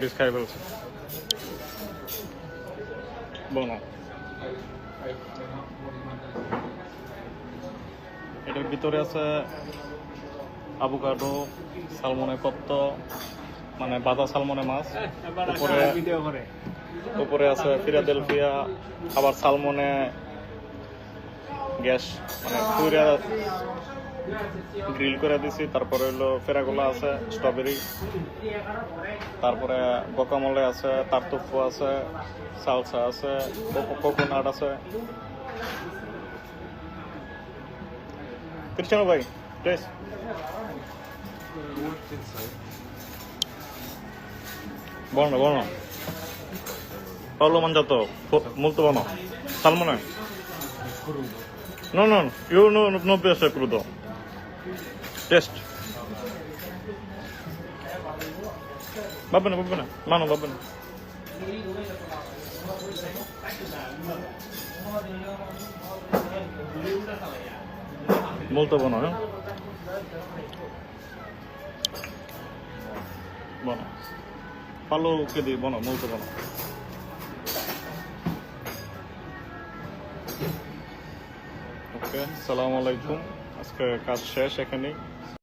Piece খাই ফেলছে। বলো, এটার ভিতরে আছে আভোকাডো, সালমনে কত্ত, মানে বাদা সালমনে মাছ, উপরে আছে ফিলাডেলফিয়া, আবার সালমনে গ্যাস, মানে পুরা গ্রিল করে দিছি। তারপরে হলো ফেরাগোলা আছে, স্ট্রবেরি, তারপরে গকামলে আছে, তারতুফু আছে, সালসা আছে, কোকোনাট আছে। Cristiano ভাই, test buono, buono. Paolo mangiato molto buono. Salmone. No, no, io non piace crudo. Test. Va bene, va bene. Mano, va bene. Molto buono, eh? Buono. Fallo che di buono, molto buono. ওকে, আসসালামু আলাইকুম। আজকে কাজ শেষ এখানেই।